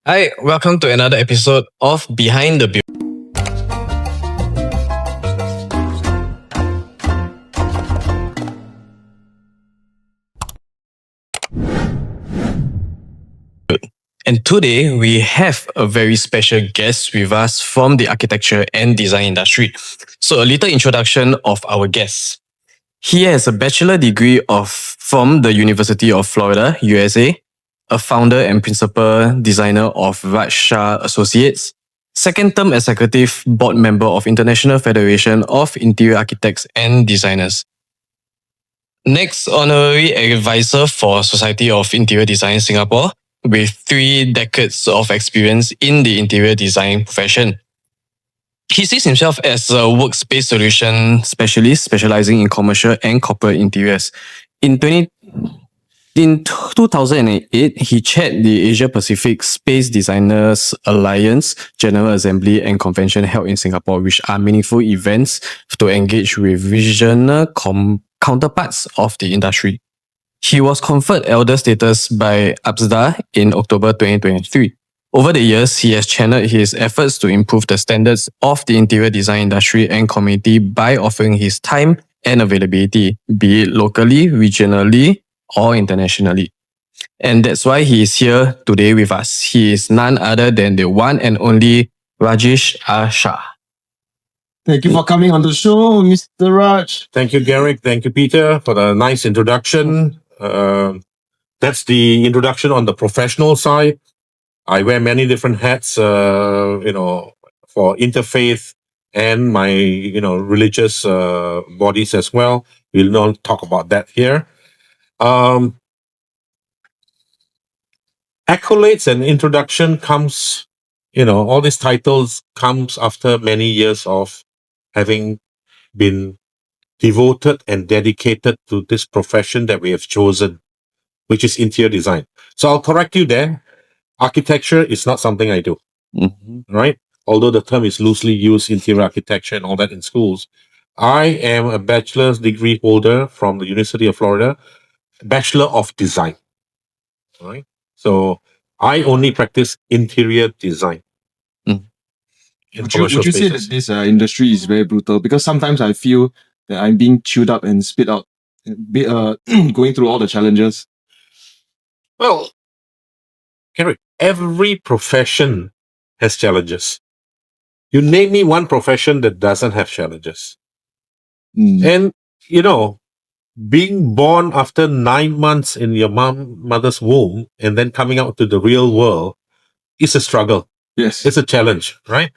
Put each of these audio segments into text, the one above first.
Hi, welcome to another episode of Behind the Build. And today we have a very special guest with us from the architecture and design industry. So a little introduction of our guest. He has a bachelor degree from the University of Florida, USA, a founder and principal designer of Rajesh Shah Associates, second term executive board member of International Federation of Interior Architects and Designers. Next, honorary advisor for Society of Interior Design Singapore with 3 decades of experience in the interior design profession. He sees himself as a workspace solution specialist specializing in commercial and corporate interiors. In 2008, he chaired the Asia Pacific Space Designers Alliance General Assembly and Convention held in Singapore, which are meaningful events to engage with regional counterparts of the industry. He was conferred elder status by APSDA in October 2023. Over the years, he has channeled his efforts to improve the standards of the interior design industry and community by offering his time and availability, be it locally, regionally, or internationally. And that's why he is here today with us. He is none other than the one and only Rajesh Shah. Thank you for coming on the show, Mr. Raj. Thank you, Garrick. Thank you, Peter, for the nice introduction. That's the introduction on the professional side. I wear many different hats, for interfaith and my, religious bodies as well. We'll not talk about that here. Accolades and introduction comes, all these titles comes after many years of having been devoted and dedicated to this profession that we have chosen, which is interior design. So I'll correct you there. Architecture is not something I do, right? Although the term is loosely used, interior architecture and all that in schools. I am a bachelor's degree holder from the University of Florida, Bachelor of Design, right? So I only practice interior design. Would you say that this industry is very brutal? Because sometimes I feel that I'm being chewed up and spit out, going through all the challenges. Well, Garrick, every profession has challenges. You name me one profession that doesn't have challenges. And, being born after 9 months in your mother's womb and then coming out to the real world is a struggle. Yes. It's a challenge, right?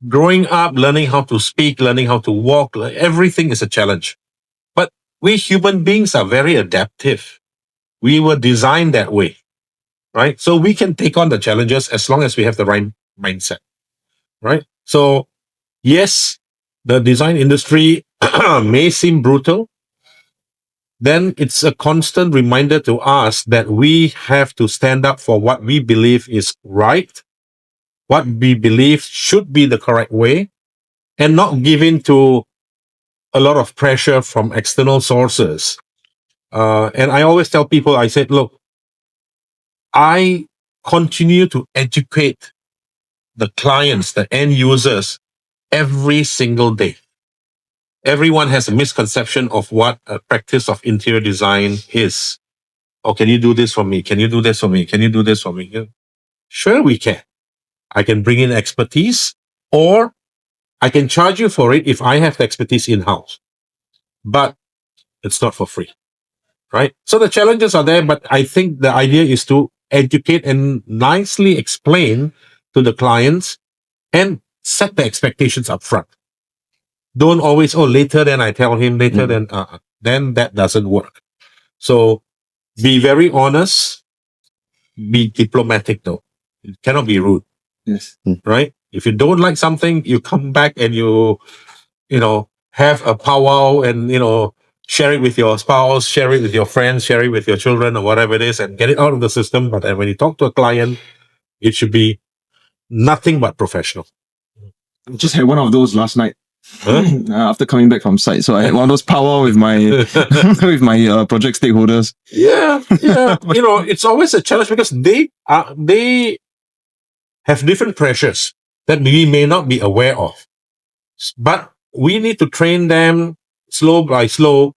Growing up, learning how to speak, learning how to walk, everything is a challenge. But we human beings are very adaptive. We were designed that way, right? So we can take on the challenges as long as we have the right mindset, right? So yes, the design industry may seem brutal. Then it's a constant reminder to us that we have to stand up for what we believe is right, what we believe should be the correct way, and not give in to a lot of pressure from external sources. And I always tell people, I said, look, I continue to educate the clients, the end users, every single day. Everyone has a misconception of what a practice of interior design is. Oh, can you do this for me? Can you do this for me? Can you do this for me? Yeah. Sure, we can. I can bring in expertise, or I can charge you for it if I have the expertise in-house. But it's not for free, right? So the challenges are there, but I think the idea is to educate and nicely explain to the clients and set the expectations up front. Don't always, later then I tell him, then that doesn't work. So be very honest, be diplomatic though. It cannot be rude. Yes. Right? If you don't like something, you come back and you have a powwow and, share it with your spouse, share it with your friends, share it with your children or whatever it is and get it out of the system. But when you talk to a client, it should be nothing but professional. Just had one of those last night. Huh? After coming back from site. So I had one of those powwow with my with my project stakeholders. Yeah. It's always a challenge because they have different pressures that we may not be aware of. But we need to train them slow by slow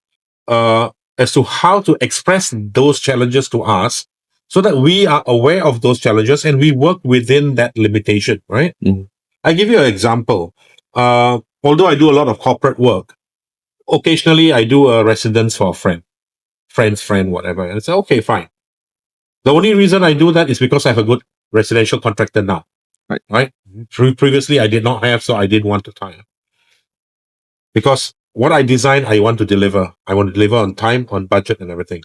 as to how to express those challenges to us so that we are aware of those challenges and we work within that limitation, right? Mm. I give you an example. Although I do a lot of corporate work, occasionally I do a residence for a friend's friend, whatever. And I say, okay, fine. The only reason I do that is because I have a good residential contractor now. Right? Previously, I did not have, so I didn't want to hire. Because what I design, I want to deliver. I want to deliver on time, on budget, and everything.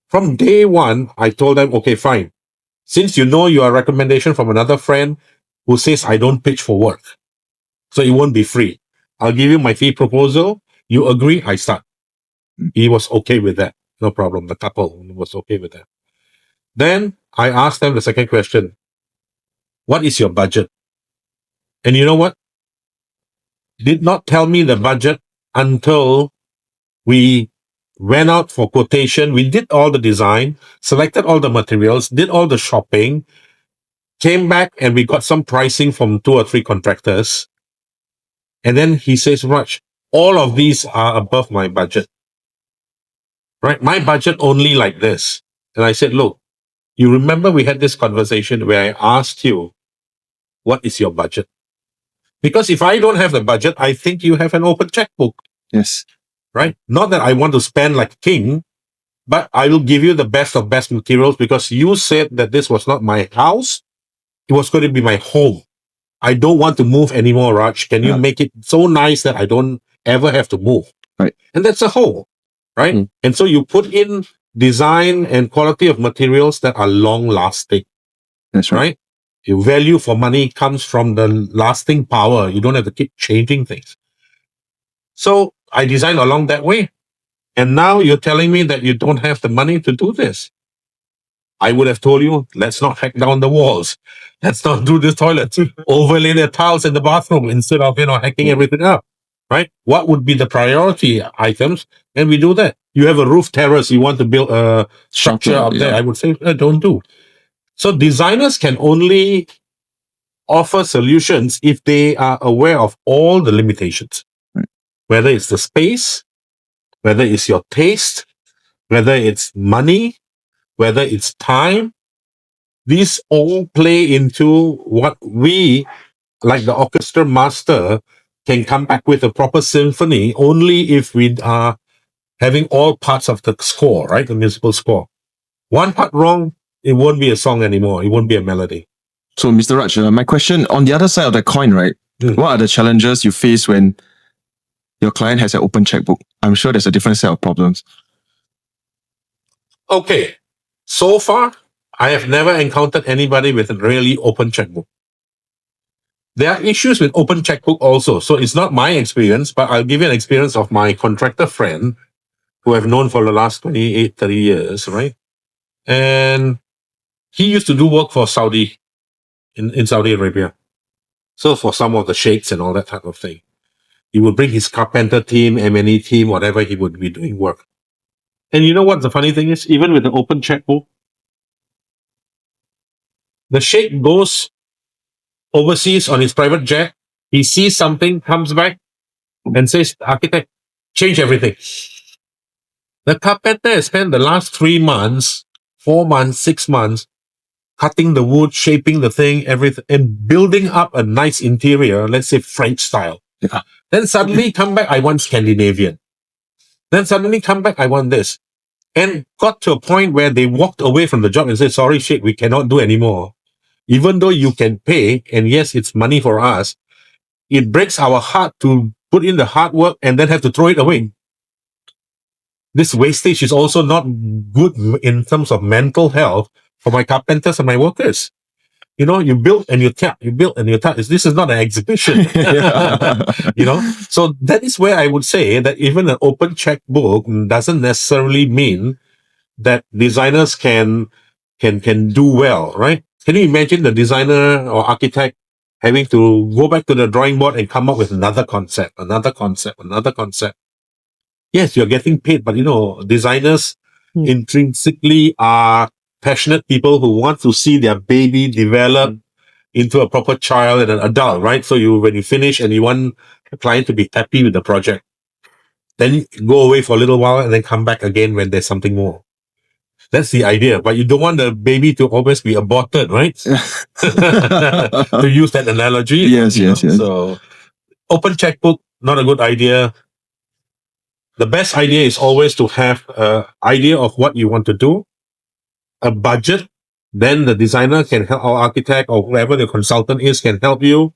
From day one, I told them, okay, fine. Since you know you are a recommendation from another friend who says I don't pitch for work, so it won't be free. I'll give you my fee proposal. You agree, I start. He was okay with that. No problem. The couple was okay with that. Then I asked them the second question. What is your budget? And you know what? Did not tell me the budget until we went out for quotation. We did all the design, selected all the materials, did all the shopping, came back and we got some pricing from 2 or 3 contractors. And then he says, Raj, all of these are above my budget. Right? My budget only like this. And I said, look, you remember we had this conversation where I asked you, what is your budget? Because if I don't have the budget, I think you have an open checkbook. Yes. Right? Not that I want to spend like a king, but I will give you the best of best materials because you said that this was not my house. It was going to be my home. I don't want to move anymore, Raj. Can you make it so nice that I don't ever have to move? Right. And that's a whole. Right? Mm. And so you put in design and quality of materials that are long lasting. That's right. Right? Your value for money comes from the lasting power. You don't have to keep changing things. So I designed along that way. And now you're telling me that you don't have the money to do this. I would have told you, let's not hack down the walls. Let's not do this toilet. Overlay the tiles in the bathroom instead of, hacking everything up. Right? What would be the priority items? And we do that. You have a roof terrace. You want to build a structure up there. I would say, don't do. So designers can only offer solutions if they are aware of all the limitations, whether it's the space, whether it's your taste, whether it's money, whether it's time. These all play into what we, like the orchestra master, can come back with a proper symphony only if we are having all parts of the score, right? The musical score. One part wrong, it won't be a song anymore. It won't be a melody. So, Mr. Raj, my question on the other side of the coin, right? What are the challenges you face when your client has an open checkbook? I'm sure there's a different set of problems. Okay. So far, I have never encountered anybody with a really open checkbook. There are issues with open checkbook also. So it's not my experience, but I'll give you an experience of my contractor friend who I've known for the last 28, 30 years, right? And he used to do work for Saudi, in Saudi Arabia. So for some of the sheikhs and all that type of thing. He would bring his carpenter team, M&E team, whatever, he would be doing work. And you know what the funny thing is? Even with the open checkbook, the sheikh goes overseas on his private jet. He sees something, comes back and says, architect, change everything. The carpenter has spent the last 3 months, 4 months, 6 months, cutting the wood, shaping the thing, everything, and building up a nice interior, let's say French style. Yeah. Then suddenly come back, I want Scandinavian. Then suddenly come back, I want this. And got to a point where they walked away from the job and said, sorry, Sheikh, we cannot do anymore. Even though you can pay, and yes, it's money for us, it breaks our heart to put in the hard work and then have to throw it away. This wastage is also not good in terms of mental health for my carpenters and my workers. You build and you tap, you build and you tap. This is not an exhibition. So that is where I would say that even an open checkbook doesn't necessarily mean that designers can do well, right? Can you imagine the designer or architect having to go back to the drawing board and come up with another concept? Yes, you're getting paid, but designers intrinsically are passionate people who want to see their baby develop, into a proper child and an adult, right? So when you finish and you want the client to be happy with the project, then go away for a little while and then come back again when there's something more. That's the idea. But you don't want the baby to always be aborted, right? To use that analogy. Yes. So open checkbook, not a good idea. The best idea is always to have an idea of what you want to do, a budget. Then the designer can help, or architect or whoever the consultant is can help you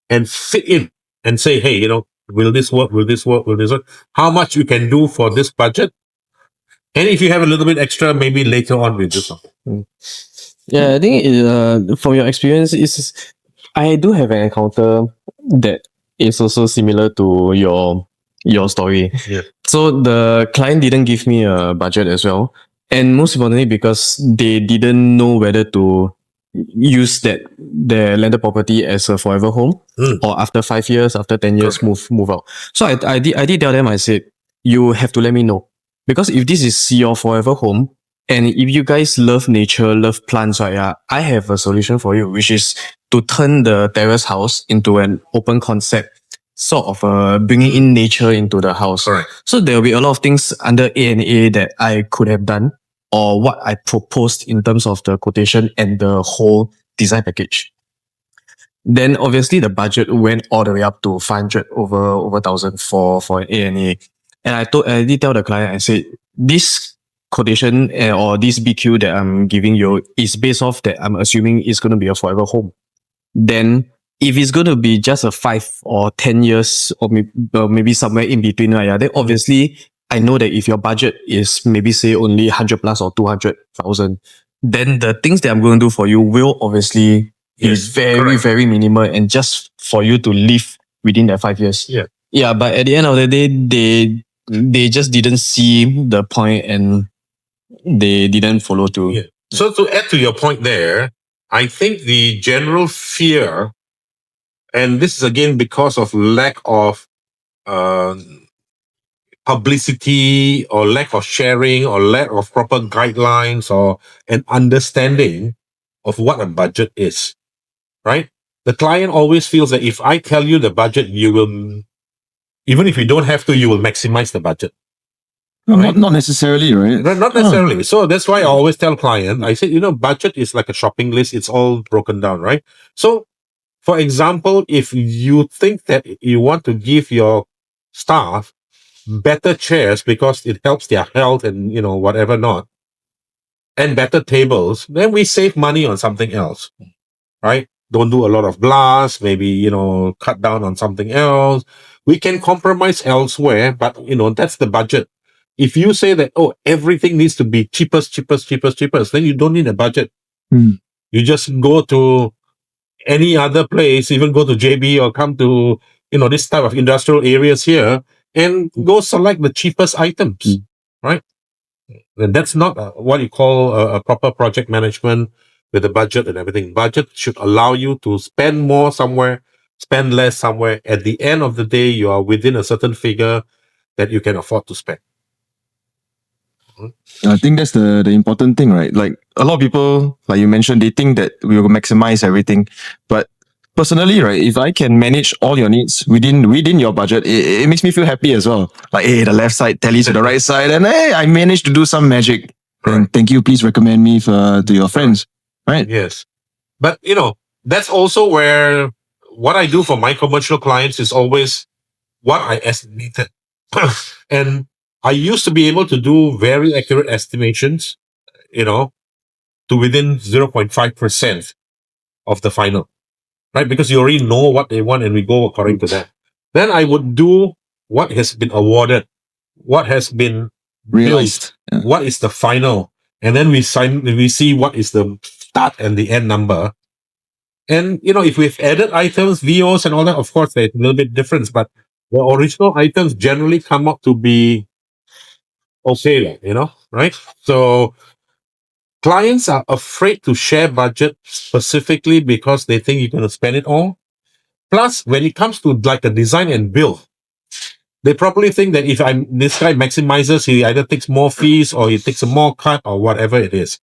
and fit in and say, hey, will this work? Will this work? Will this work? How much you can do for this budget? And if you have a little bit extra, maybe later on we'll do something. Yeah, I think from your experience, I do have an encounter that is also similar to your story. Yeah. So the client didn't give me a budget as well, and most importantly because they didn't know whether to use their landed property as a forever home or after 5 years, after 10 years, move out. So I did tell them, I said, you have to let me know, because if this is your forever home, and if you guys love nature, love plants, right, yeah, I have a solution for you, which is to turn the terrace house into an open concept, sort of bringing in nature into the house. Correct. So there will be a lot of things under A&A that I could have done, or what I proposed in terms of the quotation and the whole design package. Then obviously the budget went all the way up to 500 over 1,000 for an A&A. And I did tell the client, I said, this quotation or this BQ that I'm giving you is based off that I'm assuming it's going to be a forever home. Then if it's going to be just a 5 or 10 years or maybe somewhere in between, right, yeah, then obviously I know that if your budget is maybe say only 100 plus or 200,000, then the things that I'm going to do for you will obviously be very, very minimal and just for you to live within that 5 years. Yeah. Yeah, but at the end of the day, they just didn't see the point and they didn't follow through. Yeah. So to add to your point there, I think the general fear, and this is again because of lack of publicity or lack of sharing or lack of proper guidelines or an understanding of what a budget is, right? The client always feels that if I tell you the budget, you will, even if you don't have to, you will maximize the budget. Not necessarily, right? Not necessarily. So that's why I always tell client, I said, budget is like a shopping list. It's all broken down, right? So for example, if you think that you want to give your staff better chairs because it helps their health and, whatever not, and better tables, then we save money on something else, right? Don't do a lot of glass, maybe, cut down on something else. We can compromise elsewhere, but, that's the budget. If you say that, everything needs to be cheapest, then you don't need a budget. You just go to any other place, even go to JB or come to, this type of industrial areas here and go select the cheapest items, right? And that's not what you call a proper project management with a budget and everything. Budget should allow you to spend more somewhere, spend less somewhere. At the end of the day, you are within a certain figure that you can afford to spend. I think that's the important thing, right? Like a lot of people, like you mentioned, they think that we will maximize everything. But personally, right, if I can manage all your needs within your budget, it makes me feel happy as well. Like, hey, the left side tallies to the right side, and hey, I managed to do some magic. And thank you, please recommend me to your friends, right? Yes. But, that's also where what I do for my commercial clients is always what I estimated. And I used to be able to do very accurate estimations, to within 0.5% of the final, right? Because you already know what they want and we go according to that. Then I would do what has been awarded, what has been Realized. built, what is the final. And then we see what is the start and the end number. And, if we've added items, VOs and all that, of course, there's a little bit difference, but the original items generally come up to be okay, right? So clients are afraid to share budget specifically because they think you're going to spend it all. Plus, when it comes to like a design and build, they probably think that if this guy maximizes, he either takes more fees or he takes a more cut or whatever it is,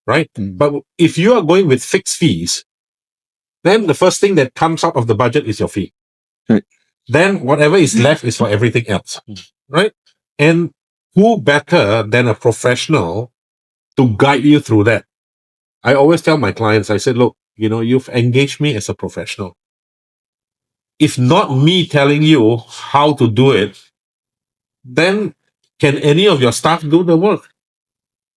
right? But if you are going with fixed fees, then the first thing that comes out of the budget is your fee. Right. Then whatever is left is for everything else, right? And who better than a professional to guide you through that? I always tell my clients, I said, look, you've engaged me as a professional. If not me telling you how to do it, then can any of your staff do the work?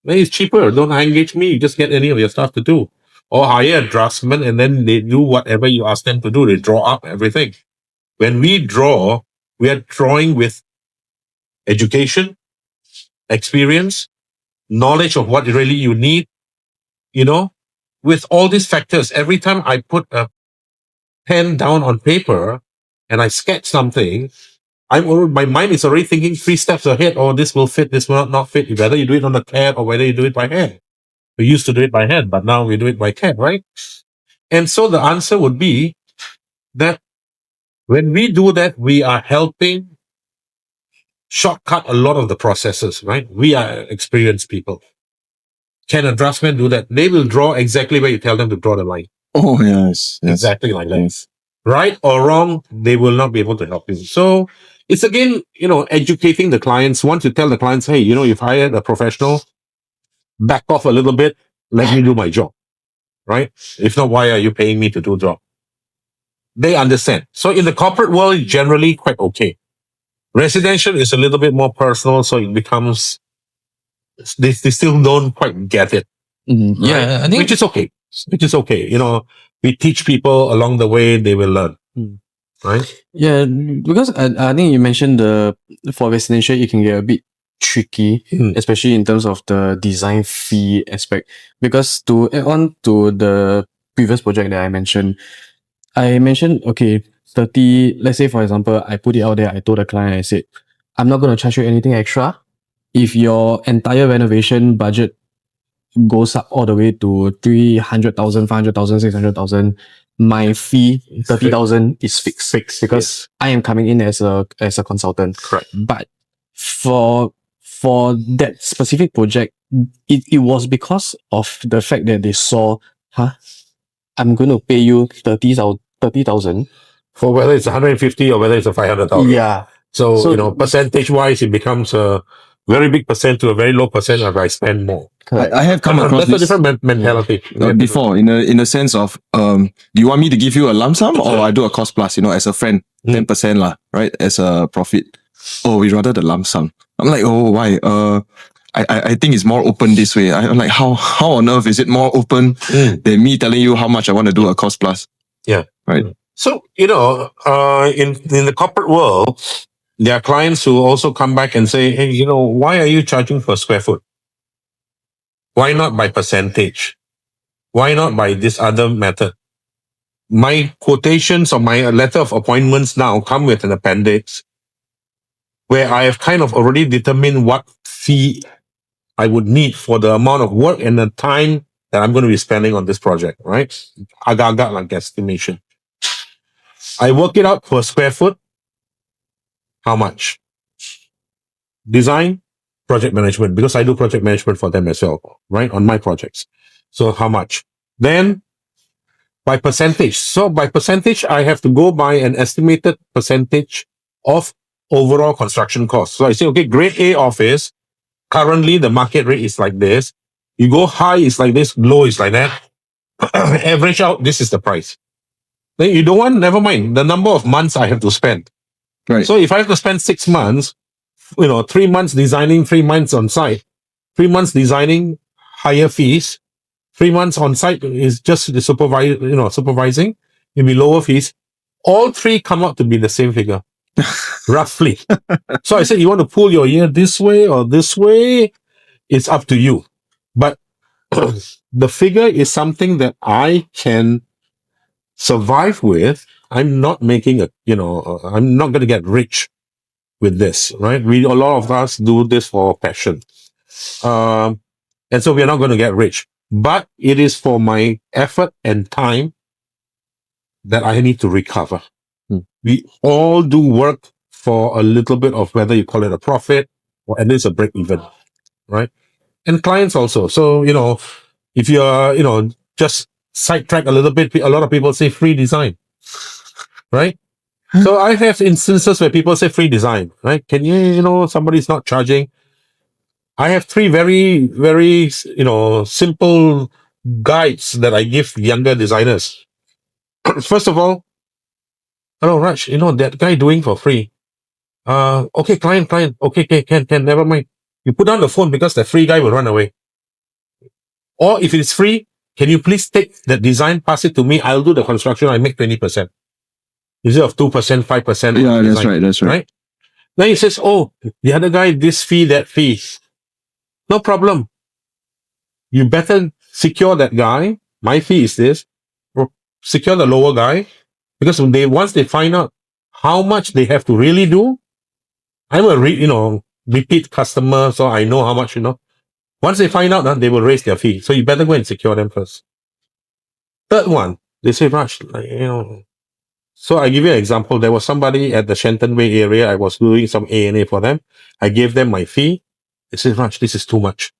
Then it's cheaper. Don't engage me. You just get any of your staff to do. Or hire a draftsman and then they do whatever you ask them to do. They draw up everything. When we draw, we are drawing with education, experience, knowledge of what really you need, with all these factors. Every time I put a pen down on paper and I sketch something, my mind is already thinking 3 steps ahead. Oh, this will fit, this will not fit. Whether you do it on the CAD or whether you do it by hand. We used to do it by hand, but now we do it by CAD, right? And so the answer would be that when we do that, we are helping shortcut a lot of the processes, right? We are experienced people. Can a draftsman do that? They will draw exactly where you tell them to draw the line. Oh, yes. Exactly like that. Yes. Right or wrong, they will not be able to help you. So it's again, educating the clients. Once you tell the clients, hey, you've hired a professional, back off a little bit, let me do my job. Right? If not, why are you paying me to do the job? They understand. So in the corporate world, generally quite okay. Residential is a little bit more personal, so it becomes, they still don't quite get it. Yeah, I think Which is okay. We teach people along the way, they will learn. Right? Yeah, because I think you mentioned for residential it can get a bit tricky, especially in terms of the design fee aspect. Because to add on to the previous project that I mentioned okay, 30, let's say for example, I put it out there, I told the client, I said, I'm not gonna charge you anything extra. If your entire renovation budget goes up all the way to 300,000, 500,000, 600,000, my fee 30,000 is fixed because I am coming in as a consultant. Correct. But for that specific project, it was because of the fact that they saw, I'm going to pay you 30,000 for whether it's 150 or whether it's a 500,000. Yeah. So percentage wise, it becomes a very big percent to a very low percent if I spend more. I have come across That's a this different mentality. before in a sense of do you want me to give you a lump sum or I do a cost plus, as a friend, 10% lah, right? As a profit. Oh, we rather the lump sum. I'm like, oh, why? I think it's more open this way. I'm like, how on earth is it more open than me telling you how much I want to do a cost plus? Yeah. Right. So, in the corporate world, there are clients who also come back and say, hey, why are you charging per square foot? Why not by percentage? Why not by this other method? My quotations or my letter of appointments now come with an appendix where I have kind of already determined what fee I would need for the amount of work and the time that I'm going to be spending on this project, right? Agak-agak like estimation. I work it out per square foot. How much? Design, project management, because I do project management for them as well, right? On my projects. So how much? Then by percentage. So by percentage, I have to go by an estimated percentage of overall construction costs. So I say, okay, grade A office, currently the market rate is like this. You go high, it's like this, low is like that. Average out, this is the price. Then you don't want, never mind, the number of months I have to spend. Right. So if I have to spend 6 months, 3 months designing, 3 months on site, 3 months designing, higher fees, 3 months on site is just the supervising, it'll be lower fees. All three come out to be the same figure, roughly. So I said, you want to pull your ear this way or this way, it's up to you. But the figure is something that I can survive with. I'm not making I'm not going to get rich with this, right? A lot of us do this for passion. And so we're not going to get rich, but it is for my effort and time that I need to recover. We all do work for a little bit of whether you call it a profit or at least a break even, right? And clients also. So, if you're, just sidetrack a little bit, a lot of people say free design, right? So I have instances where people say free design, right? Can you, somebody's not charging. I have three very, very, simple guides that I give younger designers. First of all, hello, Raj, that guy doing for free. Okay, client, okay, can, never mind. You put down the phone because the free guy will run away. Or if it's free, can you please take the design, pass it to me? I'll do the construction. I make 20%. Instead of 2%, 5%. Yeah, that's design, right. That's right. Then he says, oh, the other guy, this fee, that fee. No problem. You better secure that guy. My fee is this. Or secure the lower guy. Because once they find out how much they have to really do, I'm a repeat customer, so I know how much, Once they find out, they will raise their fee. So you better go and secure them first. Third one, they say, Raj, So I give you an example. There was somebody at the Shenton Way area. I was doing some A&A for them. I gave them my fee. They said, Raj, this is too much.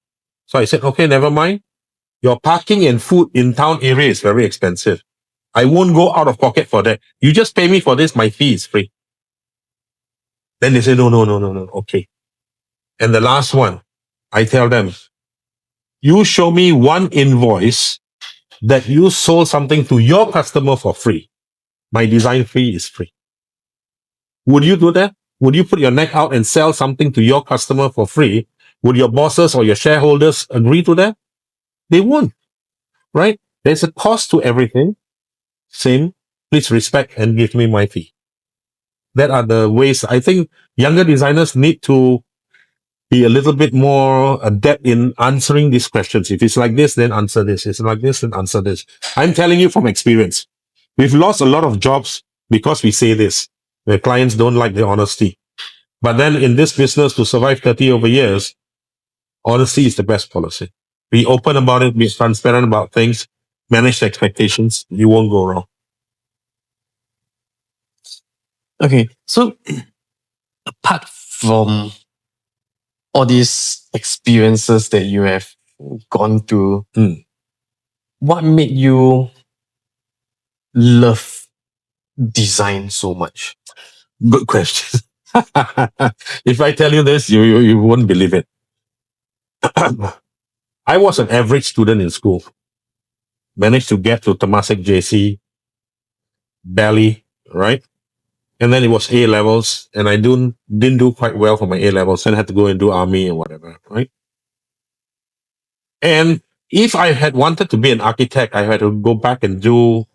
So I said, okay, never mind. Your parking and food in town area is very expensive. I won't go out of pocket for that. You just pay me for this. My fee is free. Then they say, no. Okay. And the last one, I tell them, you show me one invoice that you sold something to your customer for free. My design fee is free. Would you do that? Would you put your neck out and sell something to your customer for free? Would your bosses or your shareholders agree to that? They won't, right? There's a cost to everything. Same, please respect and give me my fee. That are the ways I think younger designers need to be a little bit more adept in answering these questions. If it's like this, then answer this. If it's like this, then answer this. I'm telling you from experience. We've lost a lot of jobs because we say this, where clients don't like the honesty. But then in this business, to survive 30 over years, honesty is the best policy. Be open about it, be transparent about things, manage the expectations. You won't go wrong. Okay, so apart from all these experiences that you have gone through, what made you love design so much? Good question. If I tell you this, you won't believe it. I was an average student in school. Managed to get to Temasek JC, barely, right? And then it was A levels, and I didn't do quite well for my A levels, and I had to go and do army and whatever, right? And if I had wanted to be an architect, I had to go back and do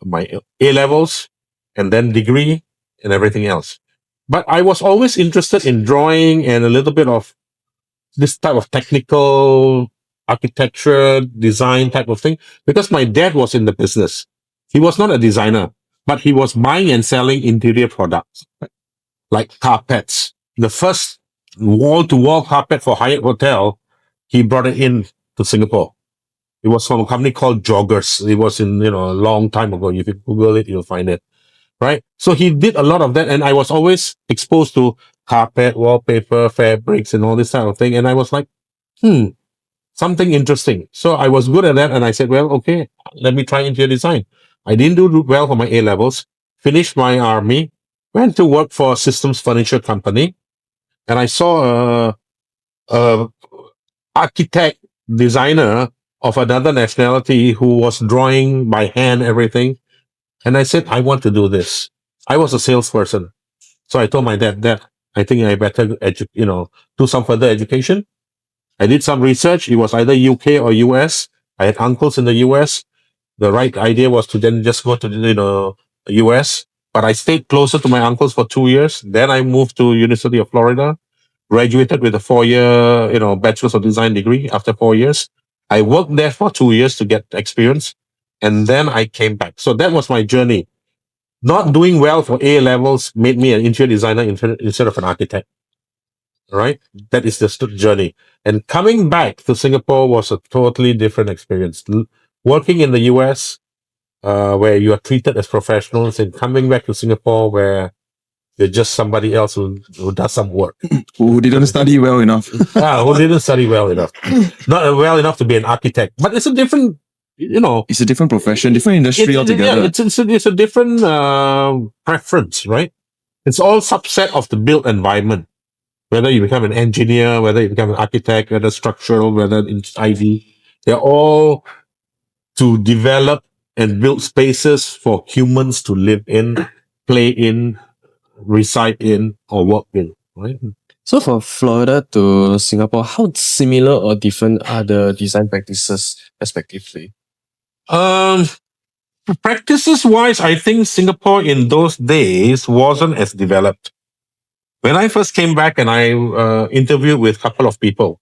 my A levels and then degree and everything else. But I was always interested in drawing and a little bit of this type of technical architecture, design type of thing, because my dad was in the business. He was not a designer, but he was buying and selling interior products, like carpets. The first wall-to-wall carpet for Hyatt Hotel, he brought it in to Singapore. It was from a company called Joggers. It was in, a long time ago. If you Google it, you'll find it. Right? So he did a lot of that, and I was always exposed to carpet, wallpaper, fabrics, and all this type of thing. And I was like, something interesting. So I was good at that, and I said, well, okay, let me try interior design. I didn't do well for my A levels, finished my army, went to work for a systems furniture company, and I saw a architect, designer of another nationality who was drawing by hand everything. And I said, I want to do this. I was a salesperson. So I told my dad, I think I better do some further education. I did some research. It was either UK or US. I had uncles in the US. The right idea was to then just go to the US. But I stayed closer to my uncles for 2 years. Then I moved to University of Florida, graduated with a 4-year, Bachelor's of Design degree after 4 years. I worked there for 2 years to get experience. And then I came back. So that was my journey. Not doing well for A levels made me an interior designer instead of an architect. Right? That is the journey. And coming back to Singapore was a totally different experience. Working in the US, where you are treated as professionals, and coming back to Singapore where you're just somebody else who does some work. Who didn't study well enough. Who didn't study well enough. Not well enough to be an architect. But it's a different, It's a different profession, different industry altogether. Yeah, it's a different preference, right? It's all subset of the built environment. Whether you become an engineer, whether you become an architect, whether structural, whether it's IV, they're all to develop and build spaces for humans to live in, play in, reside in, or work in, right? So from Florida to Singapore, how similar or different are the design practices respectively? Um, Practices wise, I think Singapore in those days wasn't as developed. When I first came back and I interviewed with a couple of people,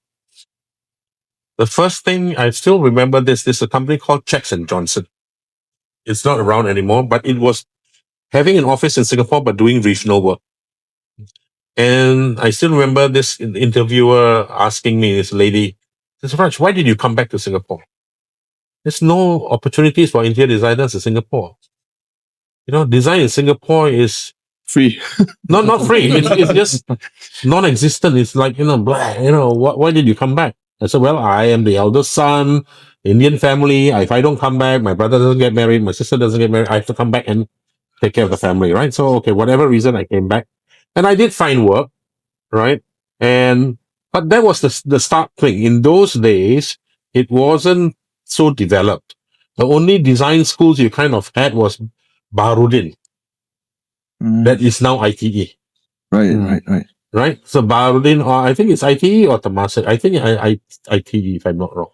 the first thing I still remember this is a company called Checks and Johnson. It's not around anymore, but it was having an office in Singapore but doing regional work. And I still remember this interviewer asking me, this lady, says, Raj, why did you come back to Singapore? There's no opportunities for interior designers in Singapore. Design in Singapore is Free. not free. It's just non-existent. It's like, blah, why did you come back? I said, well, I am the eldest son, Indian family. If I don't come back, my brother doesn't get married, my sister doesn't get married, I have to come back and take care of the family, right? So, okay, whatever reason, I came back. And I did find work, right? But that was the start thing. In those days, it wasn't so developed. The only design schools you kind of had was Baharudin, that is now ITE. Right. Right? So Baharudin, or I think it's ITE or Temasek. I think ITE, if I'm not wrong.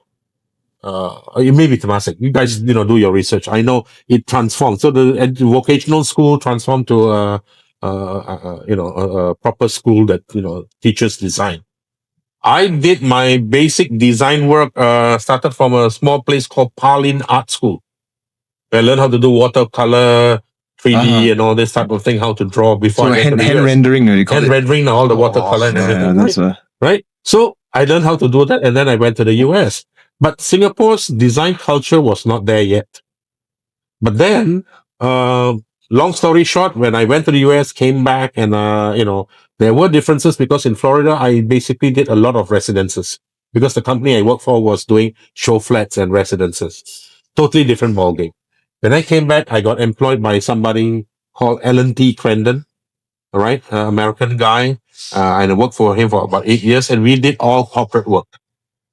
It may be Temasek. You guys, do your research. I know it transformed. So the vocational school transformed to a proper school that teaches design. I did my basic design work. Started from a small place called Palin Art School. I learned how to do watercolor, 3D, and all this type of thing. How to draw before So I went to the hand US. rendering, they call Hand it. rendering, all the watercolor and everything. That's Right? So I learned how to do that, and then I went to the US. But Singapore's design culture was not there yet. But then, long story short, when I went to the US, came back, and there were differences because in Florida, I basically did a lot of residences because the company I worked for was doing show flats and residences. Totally different ballgame. When I came back, I got employed by somebody called L&T Crandon, all right, American guy. And I worked for him for about 8 years, and we did all corporate work.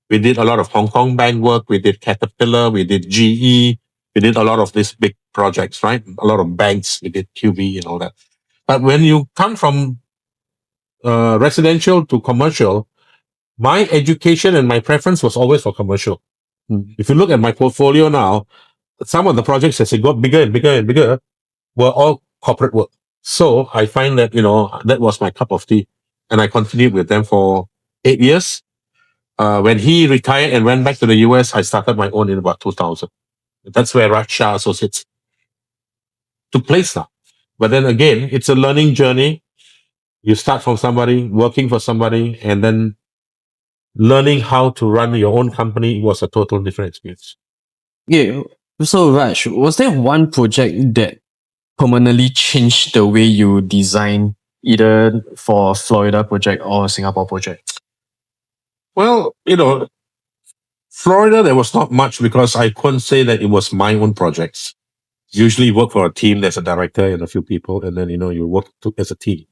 We did a lot of Hong Kong bank work. We did Caterpillar. We did GE. We did a lot of these big projects, right? A lot of banks. We did QB and all that. But when you come from residential to commercial, my education and my preference was always for commercial. If you look at my portfolio now, some of the projects as it got bigger and bigger and bigger were all corporate work. So I find that, that was my cup of tea. And I continued with them for 8 years. When he retired and went back to the US, I started my own in about 2000. That's where Rajesh Shah Associates took place now. But then again, it's a learning journey. You start from somebody, working for somebody, and then learning how to run your own company was a total different experience. Yeah. So Raj, was there one project that permanently changed the way you design either for Florida project or Singapore project? Well, Florida, there was not much because I couldn't say that it was my own projects. Usually you work for a team, there's a director and a few people, and then, you work as a team.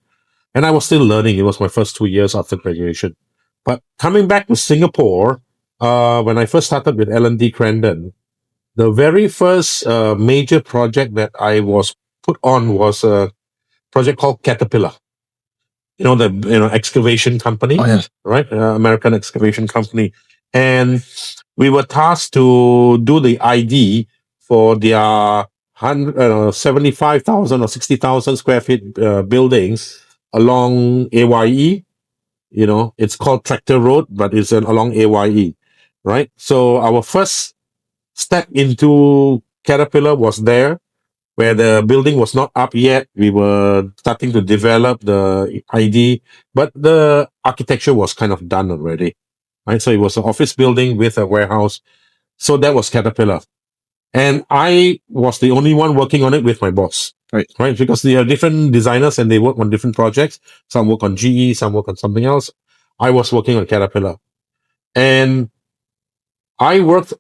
And I was still learning. It was my first 2 years after graduation. But coming back to Singapore, when I first started with L&D Crandon, the very first major project that I was put on was a project called Caterpillar. The excavation company, Oh, yes. right? American excavation company. And we were tasked to do the ID for their 75,000 or 60,000 square feet buildings along AYE. It's called Tractor Road, but it's along AYE, right? So our first step into Caterpillar was there, where the building was not up yet. We were starting to develop the ID, but the architecture was kind of done already, right? So it was an office building with a warehouse. So that was Caterpillar. And I was the only one working on it with my boss. Right. Because there are different designers and they work on different projects. Some work on GE, some work on something else. I was working on Caterpillar. And I worked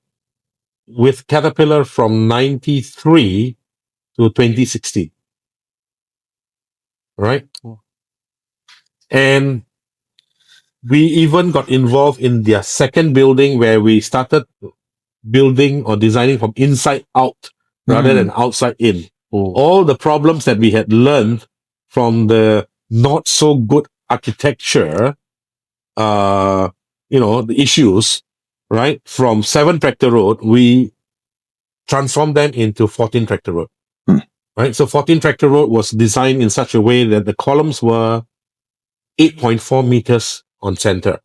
with Caterpillar from 93 to 2016. Right? And we even got involved in their second building where we started building or designing from inside out rather than outside in. All the problems that we had learned from the not so good architecture, the issues, right? From 7 Tractor Road, we transformed them into 14 Tractor Road. Right? So 14 Tractor Road was designed in such a way that the columns were 8.4 meters on center,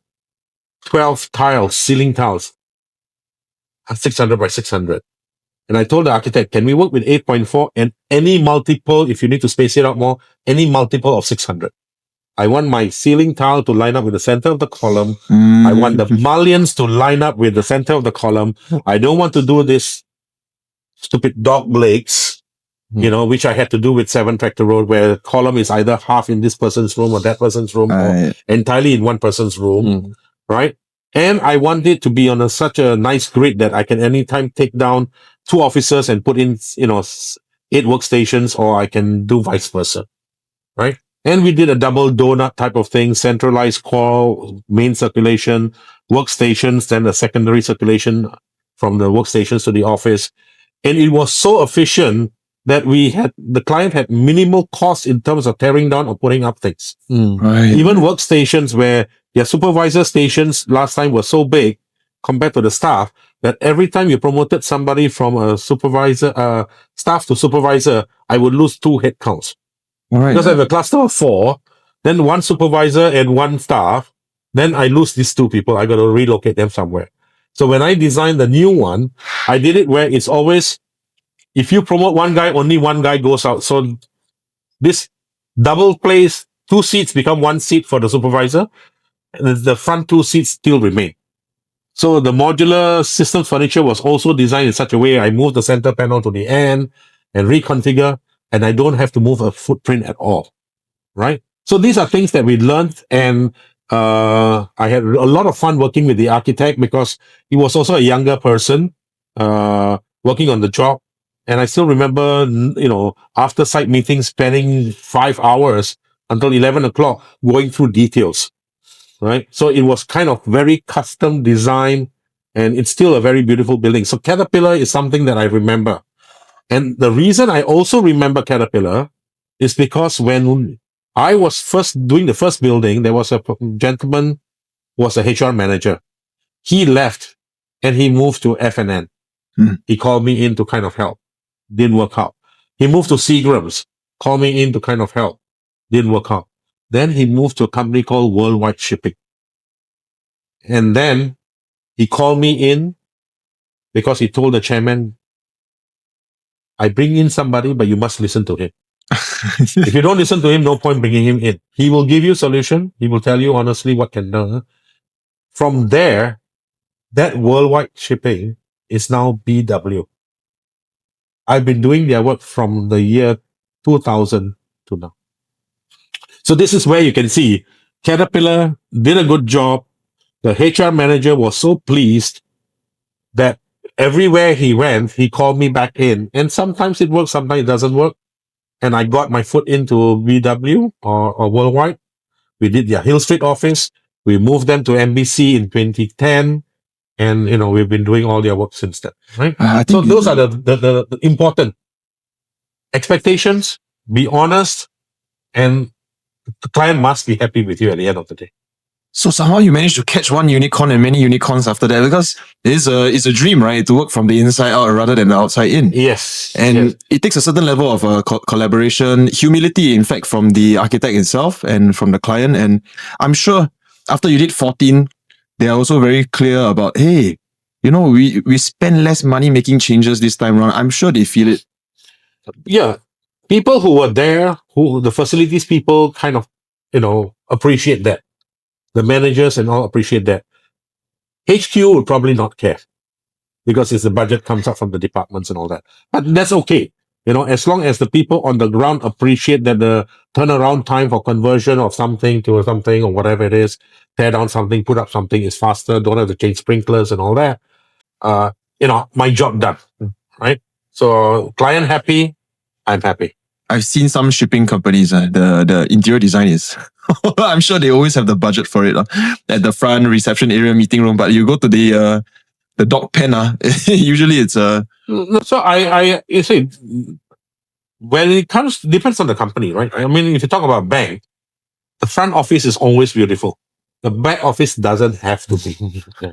12 tiles, ceiling tiles, 600 by 600. And I told the architect, can we work with 8.4 and any multiple, if you need to space it out more, any multiple of 600? I want my ceiling tile to line up with the center of the column. I want the mullions to line up with the center of the column. I don't want to do this stupid dog legs, which I had to do with 7 Tractor Road, where the column is either half in this person's room or that person's room or entirely in one person's room, right? And I want it to be on such a nice grid that I can anytime take down 2 officers and put in, 8 workstations, or I can do vice versa, right? And we did a double donut type of thing, centralized core, main circulation, workstations, then a secondary circulation from the workstations to the office. And it was so efficient that the client had minimal cost in terms of tearing down or putting up things. Right. Even workstations where their supervisor stations last time were so big compared to the staff that every time you promoted somebody from a supervisor, staff to supervisor, I would lose 2 headcounts. Right. Because I have a cluster of 4, then 1 supervisor and 1 staff, then I lose these 2 people. I got to relocate them somewhere. So when I designed the new one, I did it where it's always, if you promote 1 guy, only 1 guy goes out. So this double place, 2 seats become 1 seat for the supervisor, and the front 2 seats still remain. So the modular systems furniture was also designed in such a way I move the center panel to the end and reconfigure, and I don't have to move a footprint at all, right? So these are things that we learned, and I had a lot of fun working with the architect because he was also a younger person working on the job. And I still remember, after site meetings, spending 5 hours until 11 o'clock going through details, right? So it was kind of very custom design, and it's still a very beautiful building. So Caterpillar is something that I remember. And the reason I also remember Caterpillar is because when I was first doing the first building, there was a gentleman who was a HR manager. He left and he moved to FNN. He called me in to kind of help. Didn't work out. He moved to Seagram's, called me in to kind of help. Didn't work out. Then he moved to a company called Worldwide Shipping. And then he called me in because he told the chairman, I bring in somebody, but you must listen to him. If you don't listen to him, no point bringing him in. He will give you solution. He will tell you honestly what can done. From there, that Worldwide Shipping is now BW. I've been doing their work from the year 2000 to now. So this is where you can see Caterpillar did a good job. The HR manager was so pleased that everywhere he went, he called me back in. And sometimes it works, sometimes it doesn't work. And I got my foot into BW or Worldwide. We did their Hill Street office. We moved them to MBC in 2010. And, we've been doing all their work since then, right? So those are the important expectations. Be honest, and the client must be happy with you at the end of the day. So somehow you managed to catch one unicorn and many unicorns after that, because it's a dream, right? To work from the inside out rather than the outside in. Yes. And it takes a certain level of collaboration, humility, in fact, from the architect itself and from the client. And I'm sure after you did 14, they are also very clear about, hey, we spend less money making changes this time around. I'm sure they feel it. Yeah. People who were there, the facilities people kind of, appreciate that. The managers and all appreciate that. HQ would probably not care because it's the budget comes up from the departments and all that. But that's okay. As long as the people on the ground appreciate that the turnaround time for conversion of something to something or whatever it is, tear down something, put up something is faster, don't have to change sprinklers and all that. my job done, right? So client happy, I'm happy. I've seen some shipping companies, the interior design is, I'm sure they always have the budget for it at the front reception area, meeting room. But you go to the dog pen, usually it's So you see, when it comes, depends on the company, right? I mean, if you talk about bank, the front office is always beautiful. The back office doesn't have to be,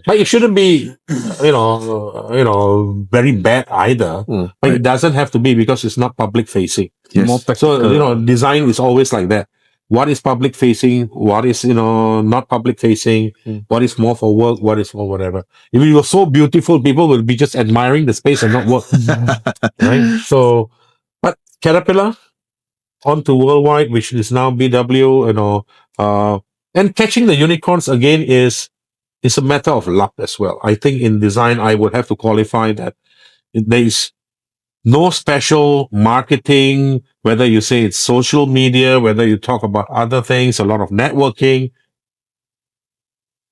but it shouldn't be, very bad either. But it doesn't have to be because it's not public facing. yes. So design is always like that. What is public facing? What is not public facing? What is more for work? What is for whatever? If it was so beautiful, people will be just admiring the space and not work, right? So, but Caterpillar on to worldwide, which is now BW, and catching the unicorns again is a matter of luck as well. I think in design, I would have to qualify that there is no special marketing, whether you say it's social media, whether you talk about other things, a lot of networking.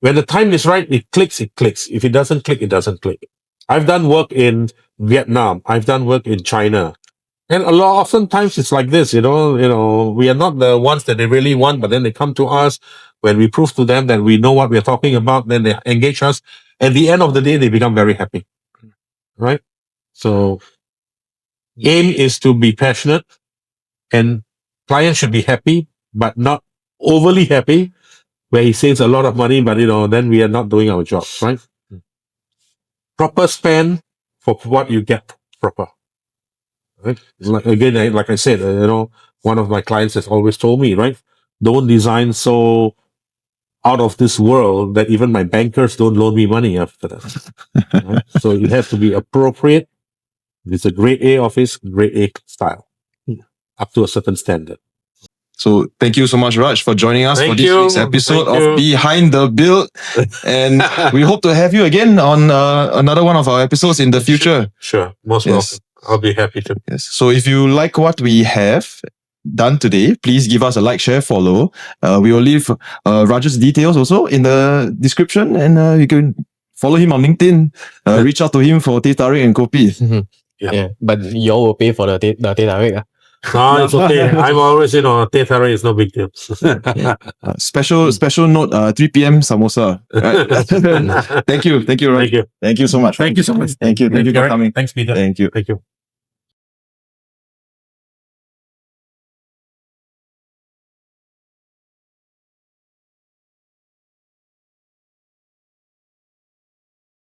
When the time is right, it clicks, it clicks. If it doesn't click, it doesn't click. I've done work in Vietnam. I've done work in China. And oftentimes it's like this, we are not the ones that they really want, but then they come to us when we prove to them that we know what we're talking about, then they engage us. At the end of the day, they become very happy, right? So aim is to be passionate, and client should be happy, but not overly happy, where he saves a lot of money, but then we are not doing our job, right? Proper spend for what you get proper. Right? Like I said, one of my clients has always told me, right? Don't design so out of this world that even my bankers don't loan me money after that. Right? So it has to be appropriate. It's a grade A office, grade A style, up to a certain standard. So thank you so much, Raj, for joining us for this week's episode Thank of you. Behind the Build. And we hope to have you again on another one of our episodes in the future. Sure. Most welcome. I'll be happy to. Yes. So if you like what we have done today, please give us a like, share, follow. We will leave Raj's details also in the description, and you can follow him on LinkedIn. Reach out to him for teh tarik and kopi. Yeah, but you all will pay for the teh tarik. No, it's okay. I'm always, teh tarik is no big deal. Special note, 3 p.m. samosa. Right? Thank you, Raj. Thank you. Thank you so much. Thank you so much. Thank you for coming. Thanks, Peter. Thank you. Thank you.